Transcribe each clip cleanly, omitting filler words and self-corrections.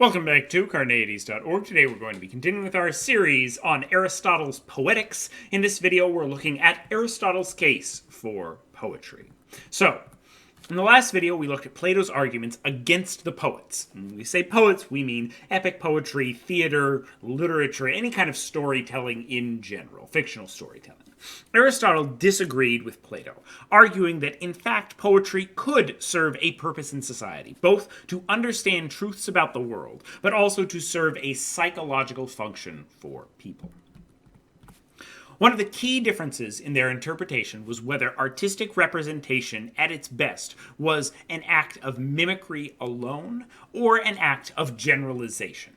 Welcome back to Carneades.org. Today we're going to be continuing with our series on Aristotle's Poetics. In this video we're looking at Aristotle's case for poetry. So, in the last video we looked at Plato's arguments against the poets. When we say poets, we mean epic poetry, theater, literature, any kind of storytelling in general, fictional storytelling. Aristotle disagreed with Plato, arguing that in fact poetry could serve a purpose in society, both to understand truths about the world, but also to serve a psychological function for people. One of the key differences in their interpretation was whether artistic representation at its best was an act of mimicry alone or an act of generalization.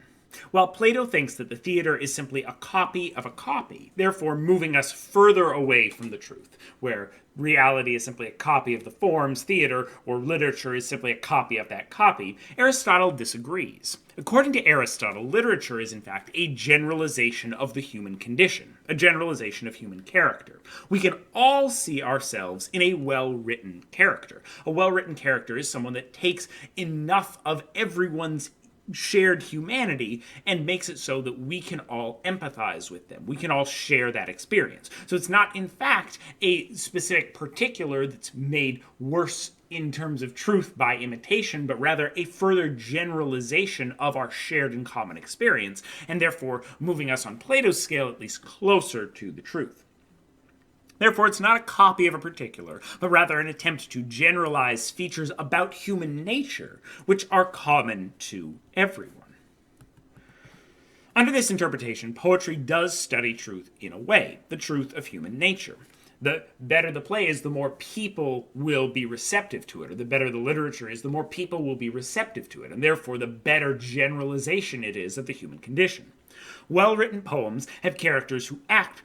While Plato thinks that the theater is simply a copy of a copy, therefore moving us further away from the truth, where reality is simply a copy of the forms, theater or literature is simply a copy of that copy, Aristotle disagrees. According to Aristotle, literature is in fact a generalization of the human condition, a generalization of human character. We can all see ourselves in a well-written character. A well-written character is someone that takes enough of everyone's shared humanity and makes it so that we can all empathize with them. We can all share that experience. So it's not, in fact, a specific particular that's made worse in terms of truth by imitation, but rather a further generalization of our shared and common experience, and therefore moving us on Plato's scale at least closer to the truth. Therefore, it's not a copy of a particular, but rather an attempt to generalize features about human nature, which are common to everyone. Under this interpretation, poetry does study truth in a way, the truth of human nature. The better the play is, the more people will be receptive to it, or the better the literature is, the more people will be receptive to it, and therefore the better generalization it is of the human condition. Well-written poems have characters who act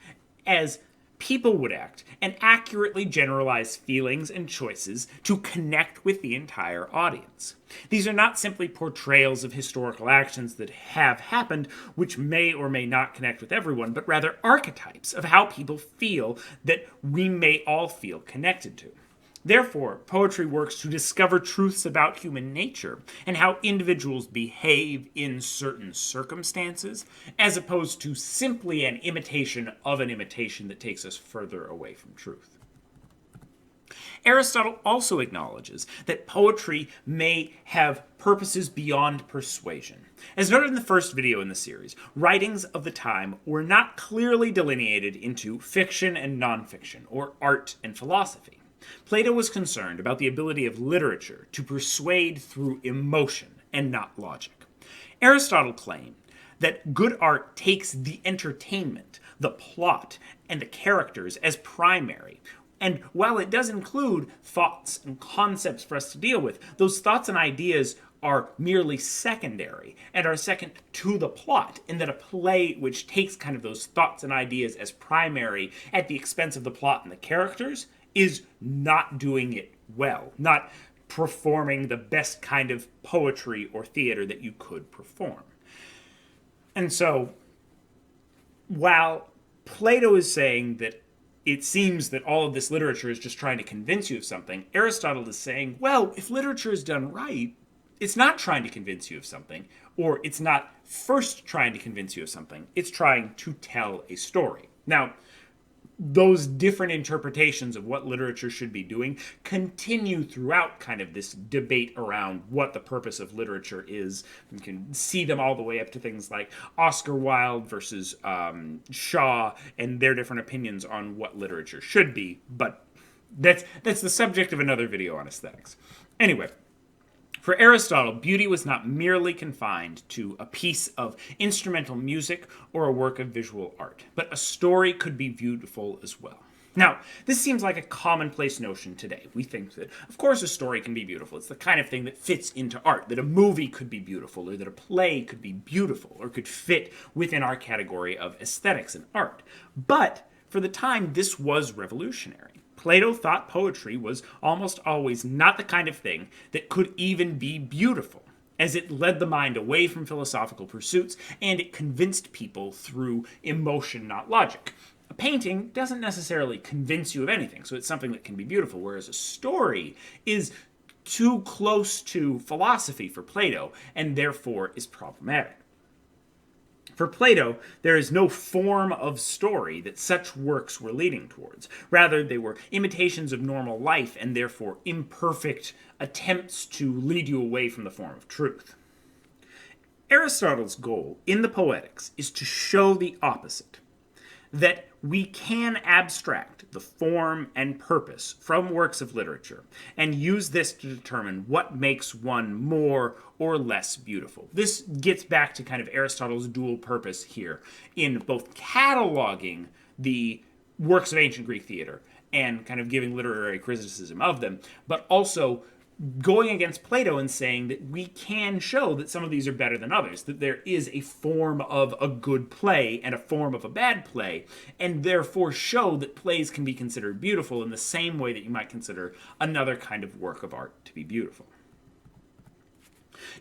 as people would act and accurately generalize feelings and choices to connect with the entire audience. These are not simply portrayals of historical actions that have happened, which may or may not connect with everyone, but rather archetypes of how people feel that we may all feel connected to. Therefore, poetry works to discover truths about human nature and how individuals behave in certain circumstances, as opposed to simply an imitation that takes us further away from truth. Aristotle also acknowledges that poetry may have purposes beyond persuasion. As noted in the first video in the series, writings of the time were not clearly delineated into fiction and nonfiction, or art and philosophy. Plato was concerned about the ability of literature to persuade through emotion and not logic. Aristotle claimed that good art takes the entertainment, the plot, and the characters as primary. And while it does include thoughts and concepts for us to deal with, those thoughts and ideas are merely secondary and are second to the plot, in that a play which takes kind of those thoughts and ideas as primary at the expense of the plot and the characters is not doing it well, not performing the best kind of poetry or theater that you could perform. And so, while Plato is saying that it seems that all of this literature is just trying to convince you of something, Aristotle is saying, well, if literature is done right, it's not trying to convince you of something, or it's not first trying to convince you of something, it's trying to tell a story. Now, those different interpretations of what literature should be doing continue throughout kind of this debate around what the purpose of literature is. You can see them all the way up to things like Oscar Wilde versus Shaw and their different opinions on what literature should be, but that's the subject of another video on aesthetics. Anyway, for Aristotle, beauty was not merely confined to a piece of instrumental music or a work of visual art, but a story could be beautiful as well. Now, this seems like a commonplace notion today. We think that, of course, a story can be beautiful. It's the kind of thing that fits into art, that a movie could be beautiful, or that a play could be beautiful, or could fit within our category of aesthetics and art. But for the time, this was revolutionary. Plato thought poetry was almost always not the kind of thing that could even be beautiful, as it led the mind away from philosophical pursuits and it convinced people through emotion, not logic. A painting doesn't necessarily convince you of anything, so it's something that can be beautiful, whereas a story is too close to philosophy for Plato, and therefore is problematic. For Plato, there is no form of story that such works were leading towards. Rather, they were imitations of normal life and therefore imperfect attempts to lead you away from the form of truth. Aristotle's goal in the Poetics is to show the opposite, that we can abstract the form and purpose from works of literature and use this to determine what makes one more or less beautiful. This gets back to kind of Aristotle's dual purpose here in both cataloging the works of ancient Greek theater and kind of giving literary criticism of them, but also going against Plato and saying that we can show that some of these are better than others, that there is a form of a good play and a form of a bad play, and therefore show that plays can be considered beautiful in the same way that you might consider another kind of work of art to be beautiful.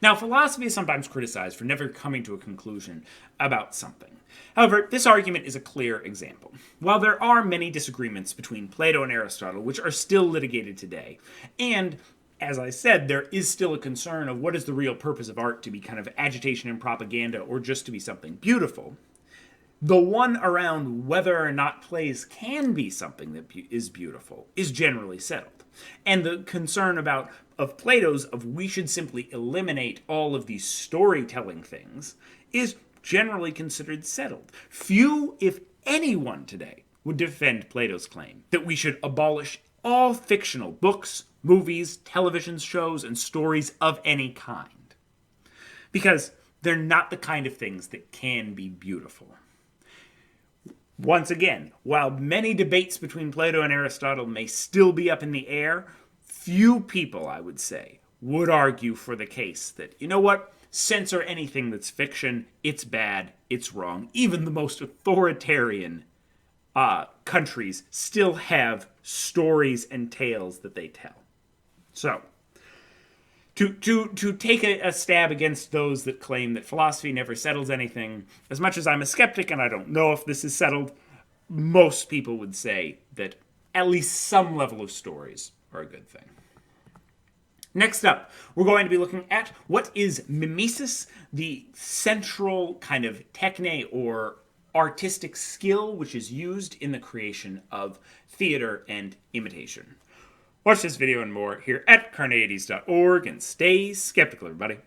Now, philosophy is sometimes criticized for never coming to a conclusion about something. However, this argument is a clear example. While there are many disagreements between Plato and Aristotle, which are still litigated today, and as I said, there is still a concern of what is the real purpose of art, to be kind of agitation and propaganda or just to be something beautiful. The one around whether or not plays can be something that is beautiful is generally settled. And the concern of Plato's of we should simply eliminate all of these storytelling things is generally considered settled. Few, if anyone today, would defend Plato's claim that we should abolish all fictional books, movies, television shows, and stories of any kind. Because they're not the kind of things that can be beautiful. Once again, while many debates between Plato and Aristotle may still be up in the air, few people, I would say, would argue for the case that, you know what, censor anything that's fiction, it's bad, it's wrong. Even the most authoritarian countries still have stories and tales that they tell. So, to take a stab against those that claim that philosophy never settles anything, as much as I'm a skeptic and I don't know if this is settled, most people would say that at least some level of stories are a good thing. Next up, we're going to be looking at what is mimesis, the central kind of techne or artistic skill which is used in the creation of theater and imitation. Watch this video and more here at Carneades.org, and stay skeptical, everybody.